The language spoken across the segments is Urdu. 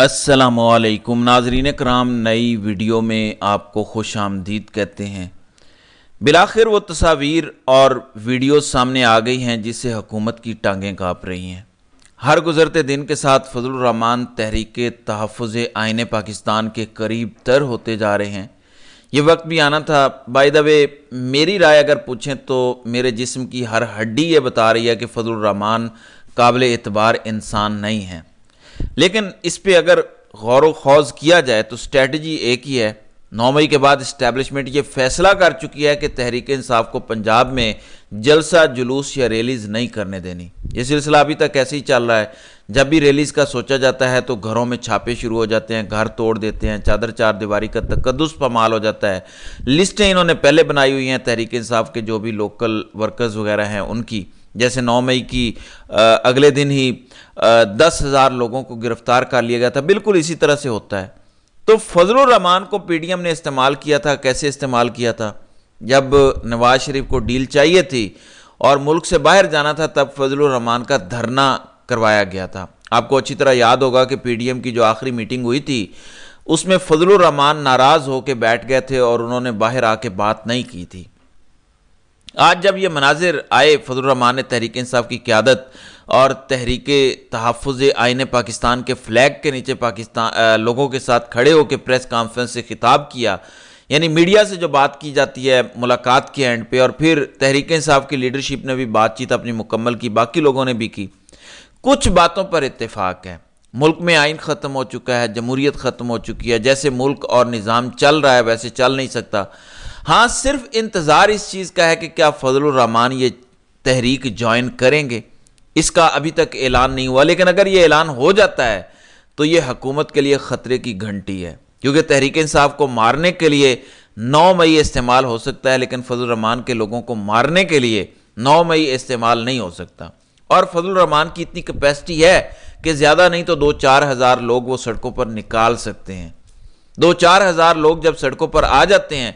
السلام علیکم ناظرین کرام، نئی ویڈیو میں آپ کو خوش آمدید کہتے ہیں۔ بالآخر وہ تصاویر اور ویڈیوز سامنے آ گئی ہیں جس سے حکومت کی ٹانگیں کانپ رہی ہیں۔ ہر گزرتے دن کے ساتھ فضل الرحمان تحریک تحفظ آئین پاکستان کے قریب تر ہوتے جا رہے ہیں۔ یہ وقت بھی آنا تھا۔ بائی دا وے، میری رائے اگر پوچھیں تو میرے جسم کی ہر ہڈی یہ بتا رہی ہے کہ فضل الرحمان قابل اعتبار انسان نہیں ہیں، لیکن اس پہ اگر غور و خوض کیا جائے تو اسٹریٹجی ایک ہی ہے۔ 9 مئی کے بعد اسٹیبلشمنٹ یہ فیصلہ کر چکی ہے کہ تحریک انصاف کو پنجاب میں جلسہ جلوس یا ریلیز نہیں کرنے دینی۔ یہ سلسلہ ابھی تک ایسے ہی چل رہا ہے۔ جب بھی ریلیز کا سوچا جاتا ہے تو گھروں میں چھاپے شروع ہو جاتے ہیں، گھر توڑ دیتے ہیں، چادر چار دیواری کا تقدس پامال ہو جاتا ہے۔ لسٹیں انہوں نے پہلے بنائی ہوئی ہیں تحریک انصاف کے جو بھی لوکل ورکرز وغیرہ ہیں ان کی، جیسے 9 مئی کی اگلے دن ہی 10,000 لوگوں کو گرفتار کر لیا گیا تھا۔ بالکل اسی طرح سے ہوتا ہے۔ تو فضل الرحمان کو پی ڈی ایم نے استعمال کیا تھا۔ کیسے استعمال کیا تھا؟ جب نواز شریف کو ڈیل چاہیے تھی اور ملک سے باہر جانا تھا تب فضل الرحمان کا دھرنا کروایا گیا تھا۔ آپ کو اچھی طرح یاد ہوگا کہ پی ڈی ایم کی جو آخری میٹنگ ہوئی تھی اس میں فضل الرحمان ناراض ہو کے بیٹھ گئے تھے اور انہوں نے باہر آ کے بات نہیں کی تھی۔ آج جب یہ مناظر آئے، فضل الرحمان نے تحریک انصاف کی قیادت اور تحریک تحفظ آئین پاکستان کے فلیگ کے نیچے لوگوں کے ساتھ کھڑے ہو کے پریس کانفرنس سے خطاب کیا، یعنی میڈیا سے جو بات کی جاتی ہے ملاقات کے اینڈ پہ، اور پھر تحریک انصاف کی لیڈرشپ نے بھی بات چیت اپنی مکمل کی، باقی لوگوں نے بھی کی۔ کچھ باتوں پر اتفاق ہے۔ ملک میں آئین ختم ہو چکا ہے، جمہوریت ختم ہو چکی ہے، جیسے ملک اور نظام چل رہا ہے ویسے چل نہیں سکتا۔ ہاں، صرف انتظار اس چیز کا ہے کہ کیا فضل الرحمان یہ تحریک جوائن کریں گے۔ اس کا ابھی تک اعلان نہیں ہوا، لیکن اگر یہ اعلان ہو جاتا ہے تو یہ حکومت کے لیے خطرے کی گھنٹی ہے، کیونکہ تحریک انصاف کو مارنے کے لیے 9 مئی استعمال ہو سکتا ہے، لیکن فضل الرحمان کے لوگوں کو مارنے کے لیے 9 مئی استعمال نہیں ہو سکتا۔ اور فضل الرحمان کی اتنی کیپیسٹی ہے کہ زیادہ نہیں تو 2-4 ہزار لوگ وہ سڑکوں پر نکال سکتے ہیں۔ 2-4 ہزار لوگ جب سڑکوں پر آ جاتے ہیں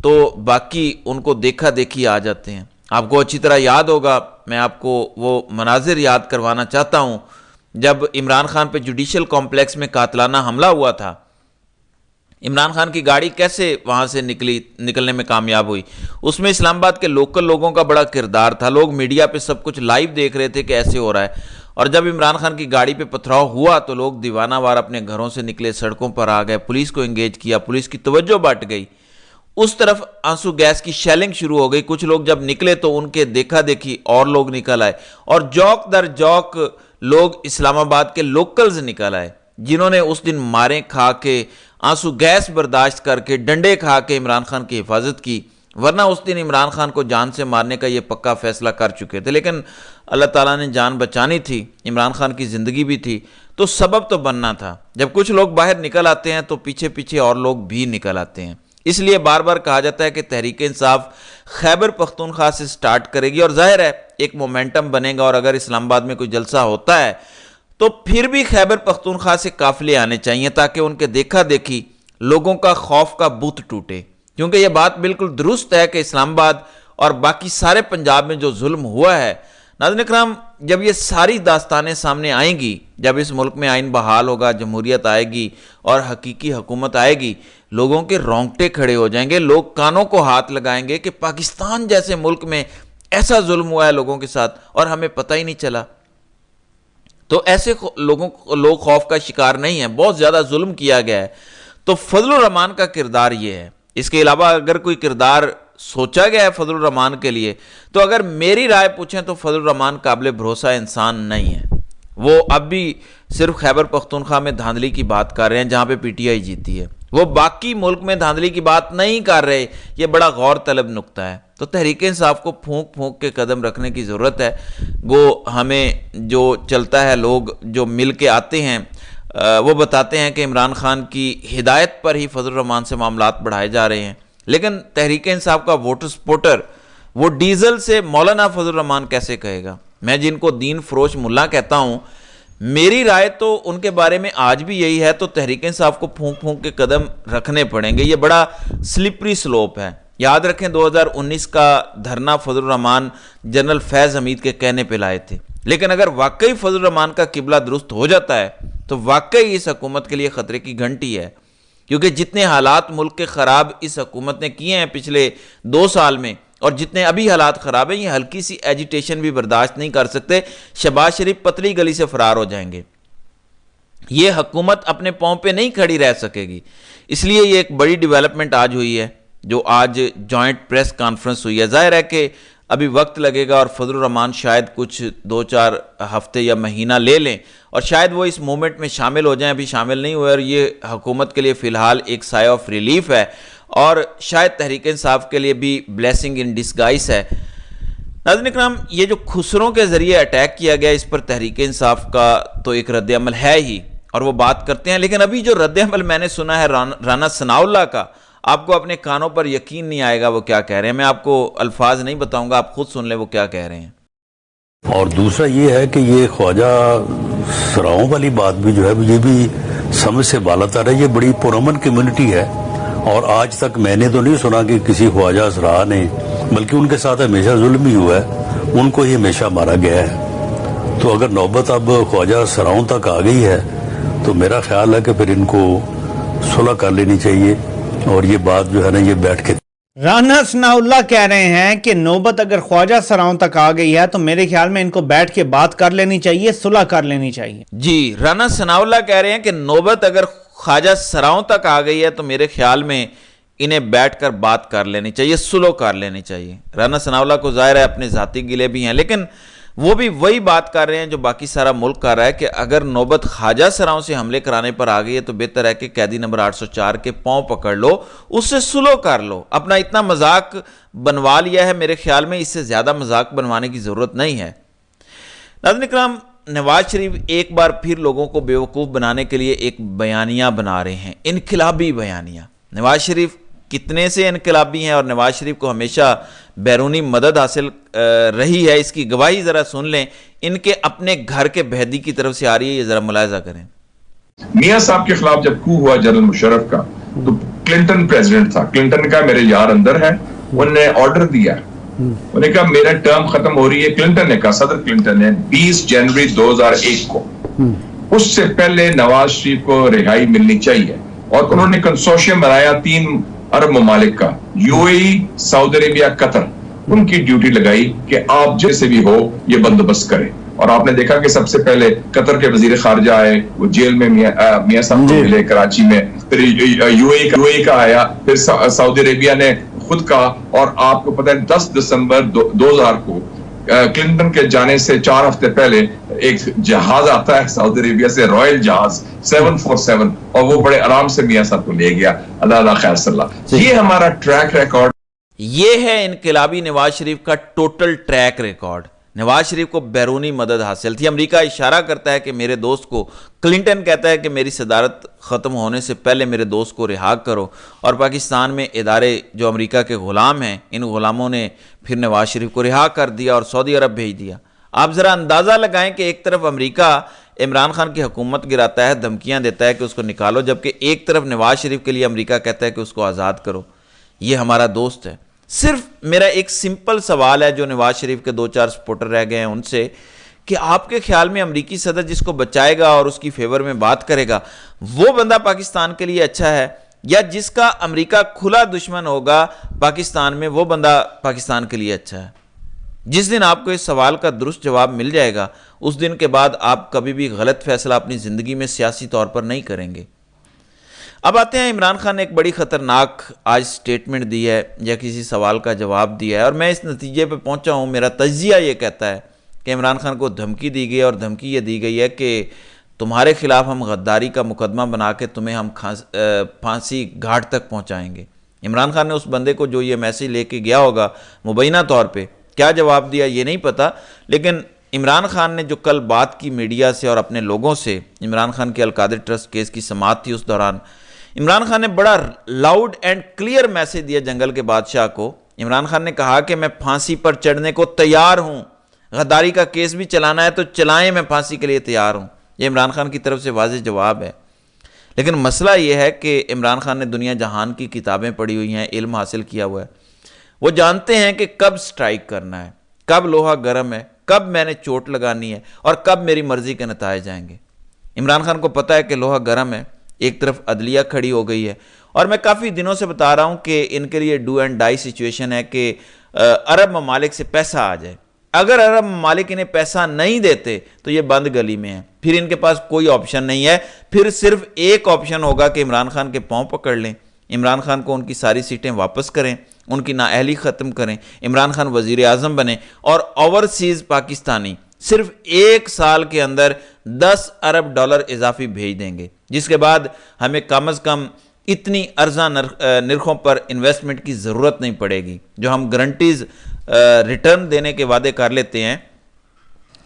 تو باقی ان کو دیکھا دیکھی آ جاتے ہیں۔ آپ کو اچھی طرح یاد ہوگا، میں آپ کو وہ مناظر یاد کروانا چاہتا ہوں جب عمران خان پہ جوڈیشل کمپلیکس میں قاتلانہ حملہ ہوا تھا۔ عمران خان کی گاڑی کیسے وہاں سے نکلنے میں کامیاب ہوئی؟ اس میں اسلام آباد کے لوکل لوگوں کا بڑا کردار تھا۔ لوگ میڈیا پہ سب کچھ لائیو دیکھ رہے تھے کہ ایسے ہو رہا ہے، اور جب عمران خان کی گاڑی پہ پتھراؤ ہوا تو لوگ دیوانہ وار اپنے گھروں سے نکلے، سڑکوں پر آ گئے، پولیس کو انگیج کیا، پولیس کی توجہ بٹ گئی۔ اس طرف آنسو گیس کی شیلنگ شروع ہو گئی۔ کچھ لوگ جب نکلے تو ان کے دیکھا دیکھی اور لوگ نکل آئے، اور جوک در جوک لوگ اسلام آباد کے لوکلز نکل آئے جنہوں نے اس دن ماریں کھا کے، آنسو گیس برداشت کر کے، ڈنڈے کھا کے عمران خان کی حفاظت کی، ورنہ اس دن عمران خان کو جان سے مارنے کا یہ پکا فیصلہ کر چکے تھے، لیکن اللہ تعالیٰ نے جان بچانی تھی، عمران خان کی زندگی بھی تھی، تو سبب تو بننا تھا۔ جب کچھ لوگ باہر نکل آتے ہیں تو پیچھے پیچھے اور لوگ بھی نکل آتے ہیں۔ اس لیے بار بار کہا جاتا ہے کہ تحریک انصاف خیبر پختونخوا سے سٹارٹ کرے گی، اور ظاہر ہے ایک مومنٹم بنے گا، اور اگر اسلام آباد میں کوئی جلسہ ہوتا ہے تو پھر بھی خیبر پختونخوا سے قافلے آنے چاہیے تاکہ ان کے دیکھا دیکھی لوگوں کا خوف کا بت ٹوٹے، کیونکہ یہ بات بالکل درست ہے کہ اسلام آباد اور باقی سارے پنجاب میں جو ظلم ہوا ہے، ناظرین اکرام، جب یہ ساری داستانیں سامنے آئیں گی، جب اس ملک میں آئین بحال ہوگا، جمہوریت آئے گی اور حقیقی حکومت آئے گی، لوگوں کے رونگٹے کھڑے ہو جائیں گے، لوگ کانوں کو ہاتھ لگائیں گے کہ پاکستان جیسے ملک میں ایسا ظلم ہوا ہے لوگوں کے ساتھ اور ہمیں پتہ ہی نہیں چلا۔ تو ایسے لوگ خوف کا شکار نہیں ہیں، بہت زیادہ ظلم کیا گیا ہے۔ تو فضل الرحمان کا کردار یہ ہے۔ اس کے علاوہ اگر کوئی کردار سوچا گیا ہے فضل الرحمان کے لیے، تو اگر میری رائے پوچھیں تو فضل الرحمان قابل بھروسہ انسان نہیں ہے۔ وہ اب بھی صرف خیبر پختونخوا میں دھاندلی کی بات کر رہے ہیں جہاں پہ پی ٹی آئی جیتی ہے، وہ باقی ملک میں دھاندلی کی بات نہیں کر رہے۔ یہ بڑا غور طلب نقطہ ہے۔ تو تحریک انصاف کو پھونک پھونک کے قدم رکھنے کی ضرورت ہے۔ وہ ہمیں جو چلتا ہے، لوگ جو مل کے آتے ہیں وہ بتاتے ہیں کہ عمران خان کی ہدایت پر ہی فضل الرحمان سے معاملات بڑھائے جا رہے ہیں، لیکن تحریک انصاف کا ووٹر سپورٹر وہ ڈیزل سے مولانا فضل الرحمان کیسے کہے گا؟ میں جن کو دین فروش ملا کہتا ہوں، میری رائے تو ان کے بارے میں آج بھی یہی ہے، تو تحریک انصاف کو پھونک پھونک کے قدم رکھنے پڑیں گے۔ یہ بڑا سلپری سلوپ ہے۔ یاد رکھیں 2019 کا دھرنا فضل الرحمان جنرل فیض حمید کے کہنے پہ لائے تھے، لیکن اگر واقعی فضل الرحمان کا قبلہ درست ہو جاتا ہے تو واقعی اس حکومت کے لیے خطرے کی گھنٹی ہے، کیونکہ جتنے حالات ملک کے خراب اس حکومت نے کیے ہیں پچھلے 2 سال میں، اور جتنے ابھی حالات خراب ہیں، یہ ہلکی سی ایجیٹیشن بھی برداشت نہیں کر سکتے۔ شہباز شریف پتلی گلی سے فرار ہو جائیں گے، یہ حکومت اپنے پاؤں پہ نہیں کھڑی رہ سکے گی۔ اس لیے یہ ایک بڑی ڈیولپمنٹ آج ہوئی ہے، جو آج جوائنٹ پریس کانفرنس ہوئی ہے۔ ظاہر ہے کہ ابھی وقت لگے گا، اور فضل الرحمان شاید کچھ 2-4 ہفتے یا مہینہ لے لیں، اور شاید وہ اس مومنٹ میں شامل ہو جائیں۔ ابھی شامل نہیں ہوئے، اور یہ حکومت کے لیے فی الحال ایک سائے آف ریلیف ہے، اور شاید تحریک انصاف کے لیے بھی بلیسنگ ان ڈسگائز ہے۔ ناظرین اکرام، یہ جو خسروں کے ذریعے اٹیک کیا گیا اس پر تحریک انصاف کا تو ایک رد عمل ہے ہی، اور وہ بات کرتے ہیں، لیکن ابھی جو رد عمل میں نے سنا ہے رانا ثناءاللہ کا، آپ کو اپنے کانوں پر یقین نہیں آئے گا وہ کیا کہہ رہے ہیں۔ میں آپ کو الفاظ نہیں بتاؤں گا، آپ خود سن لیں وہ کیا کہہ رہے ہیں۔ اور دوسرا یہ ہے کہ یہ خواجہ سراؤں والی بات بھی جو ہے یہ بھی سمجھ سے بالاتر ہے۔ یہ بڑی پرامن کمیونٹی ہے، اور آج تک میں نے تو نہیں سنا کہ کسی خواجہ سرا نے، بلکہ ان کے ساتھ ہمیشہ ظلم ہی ہوا ہے، ان کو ہی ہمیشہ مارا گیا ہے۔ تو اگر نوبت اب خواجہ سراؤں تک آ گئی ہے تو میرا خیال ہے کہ پھر ان کو صلح کر لینی چاہیے، اور یہ بات جو ہے نا یہ بیٹھ کے رانا ثناءاللہ کہہ رہے ہیں کہ نوبت اگر خواجہ سراؤں تک آ گئی ہے تو میرے خیال میں ان کو بیٹھ کے بات کر لینی چاہیے، صلح کر لینی چاہیے۔ جی، رانا ثناءاللہ کہہ رہے ہیں کہ نوبت اگر خواجہ سراؤں تک آ گئی ہے تو میرے خیال میں انہیں بیٹھ کر بات کر لینی چاہیے، صلح کر لینی چاہیے۔ رانا ثناءاللہ کو ظاہر ہے اپنے ذاتی گلے بھی ہیں، لیکن وہ بھی وہی بات کر رہے ہیں جو باقی سارا ملک کر رہا ہے، کہ اگر نوبت خواجہ سراؤں سے حملے کرانے پر آ گئی ہے تو بہتر ہے کہ قیدی نمبر 804 کے پاؤں پکڑ لو، اس سے صلح کر لو۔ اپنا اتنا مذاق بنوا لیا ہے، میرے خیال میں اس سے زیادہ مذاق بنوانے کی ضرورت نہیں ہے۔ ناظرین اکرام، نواز شریف ایک بار پھر لوگوں کو بیوقوف بنانے کے لیے ایک بیانیہ بنا رہے ہیں، انقلابی بیانیہ۔ نواز شریف کتنے سے انقلابی ہیں، اور نواز شریف کو ہمیشہ بیرونی مدد حاصل رہی ہے، اس کی گواہی ذرا سن لیں، ان کے اپنے گھر کے بہدی کی طرف سے آ رہی ہے، یہ ذرا ملاحظہ کریں۔ میاں صاحب کے خلاف جب کو ہوا جنرل مشرف کا، تو کلنٹن پریزیڈنٹ تھا، کلنٹن کا میرے یار اندر ہے، انہوں نے آرڈر دیا، انہوں نے کہا میرا ٹرم ختم ہو رہی ہے، کلنٹن نے کہا، صدر کلنٹن نے 20 جنوری 2001 کو، اس سے پہلے نواز شریف کو رہائی ملنی چاہیے، اور انہوں نے کنسورشیم بنایا 3 عرب ممالک کا، یو اے ای، سعودی عربیہ، قطر، ان کی ڈیوٹی لگائی کہ آپ جیسے بھی ہو یہ بندوبست کریں۔ اور آپ نے دیکھا کہ سب سے پہلے قطر کے وزیر خارجہ آئے، وہ جیل میں میاں صاحب کو ملے کراچی میں، پھر یو اے کا آیا، پھر سعودی عربیہ نے خود کہا، اور آپ کو پتہ ہے 10 دسمبر 2000 کو کلنٹن کے جانے سے 4 ہفتے پہلے ایک جہاز آتا ہے سعودی عربیہ سے، رائل جہاز 747، اور وہ بڑے آرام سے میاں صاحب کو لے گیا۔ اللہ خیر صلی اللہ۔ یہ ہمارا ٹریک ریکارڈ، یہ ہے انقلابی نواز شریف کا total track record. Nawaz Sharif کو بیرونی مدد حاصل تھی، امریکہ اشارہ کرتا ہے کہ میرے دوست کو، کلنٹن کہتا ہے کہ میری صدارت ختم ہونے سے پہلے میرے دوست کو رہا کرو، اور پاکستان میں ادارے جو امریکہ کے غلام ہیں، ان غلاموں نے پھر نواز شریف کو رہا کر دیا اور سعودی عرب بھیج دیا۔ آپ ذرا اندازہ لگائیں کہ ایک طرف امریکہ عمران خان کی حکومت گراتا ہے، دھمکیاں دیتا ہے کہ اس کو نکالو، جبکہ ایک طرف نواز شریف کے لیے امریکہ کہتا ہے کہ اس کو آزاد کرو، یہ ہمارا دوست ہے۔ صرف میرا ایک سمپل سوال ہے جو نواز شریف کے 2-4 سپورٹر رہ گئے ہیں ان سے، کہ آپ کے خیال میں امریکی صدر جس کو بچائے گا اور اس کی فیور میں بات کرے گا، وہ بندہ پاکستان کے لیے اچھا ہے، یا جس کا امریکہ کھلا دشمن ہوگا پاکستان میں، وہ بندہ پاکستان کے لیے اچھا ہے؟ جس دن آپ کو اس سوال کا درست جواب مل جائے گا، اس دن کے بعد آپ کبھی بھی غلط فیصلہ اپنی زندگی میں سیاسی طور پر نہیں کریں گے۔ اب آتے ہیں، عمران خان نے ایک بڑی خطرناک آج سٹیٹمنٹ دی ہے، یا کسی سوال کا جواب دیا ہے، اور میں اس نتیجے پہ پہنچا ہوں، میرا تجزیہ یہ کہتا ہے کہ عمران خان کو دھمکی دی گئی ہے، اور دھمکی یہ دی گئی ہے کہ تمہارے خلاف ہم غداری کا مقدمہ بنا کے تمہیں ہم پھانسی گھاٹ تک پہنچائیں گے۔ عمران خان نے اس بندے کو جو یہ میسیج لے کے گیا ہوگا مبینہ طور پہ کیا جواب دیا یہ نہیں پتا، لیکن عمران خان نے جو کل بات کی میڈیا سے اور اپنے لوگوں سے، عمران خان کے القادر ٹرسٹ کیس کی سماعت تھی، اس دوران عمران خان نے بڑا لاؤڈ اینڈ کلیئر میسیج دیا جنگل کے بادشاہ کو۔ عمران خان نے کہا کہ میں پھانسی پر چڑھنے کو تیار ہوں، غداری کا کیس بھی چلانا ہے تو چلائیں، میں پھانسی کے لیے تیار ہوں۔ یہ عمران خان کی طرف سے واضح جواب ہے۔ لیکن مسئلہ یہ ہے کہ عمران خان نے دنیا جہان کی کتابیں پڑھی ہوئی ہیں، علم حاصل کیا ہوا ہے، وہ جانتے ہیں کہ کب سٹرائک کرنا ہے، کب لوہا گرم ہے، کب میں نے چوٹ لگانی ہے، اور کب میری مرضی کے نتائج آئیں گے۔ عمران خان کو پتہ ہے کہ لوہا گرم ہے، ایک طرف عدلیہ کھڑی ہو گئی ہے، اور میں کافی دنوں سے بتا رہا ہوں کہ ان کے لیے ڈو اینڈ ڈائی سچویشن ہے کہ عرب ممالک سے پیسہ آ جائے۔ اگر عرب ممالک انہیں پیسہ نہیں دیتے تو یہ بند گلی میں ہیں، پھر ان کے پاس کوئی آپشن نہیں ہے، پھر صرف ایک آپشن ہوگا کہ عمران خان کے پاؤں پکڑ لیں، عمران خان کو ان کی ساری سیٹیں واپس کریں، ان کی نااہلی ختم کریں، عمران خان وزیر اعظم بنے، اور اوورسیز پاکستانی صرف 1 سال کے اندر 10 ارب ڈالر اضافی بھیج دیں گے، جس کے بعد ہمیں کم از کم اتنی ارزاں نرخوں پر انویسٹمنٹ کی ضرورت نہیں پڑے گی جو ہم گارنٹیز ریٹرن دینے کے وعدے کر لیتے ہیں۔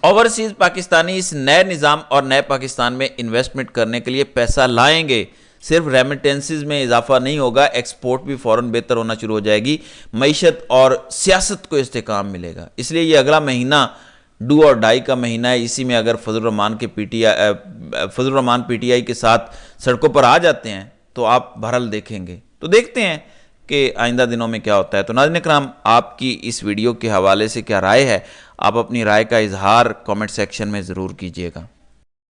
اوورسیز پاکستانی اس نئے نظام اور نئے پاکستان میں انویسٹمنٹ کرنے کے لیے پیسہ لائیں گے، صرف ریمیٹنسز میں اضافہ نہیں ہوگا، ایکسپورٹ بھی فوراً بہتر ہونا شروع ہو جائے گی، معیشت اور سیاست کو استحکام ملے گا۔ اس لیے یہ اگلا مہینہ ڈو اور ڈائی کا مہینہ ہے، اسی میں اگر فضل الرحمان پی ٹی آئی کے ساتھ سڑکوں پر آ جاتے ہیں تو آپ بہرحال دیکھیں گے۔ تو دیکھتے ہیں کہ آئندہ دنوں میں کیا ہوتا ہے۔ تو ناظرین اکرام، آپ کی اس ویڈیو کے حوالے سے کیا رائے ہے؟ آپ اپنی رائے کا اظہار کامنٹ سیکشن میں ضرور کیجیے گا۔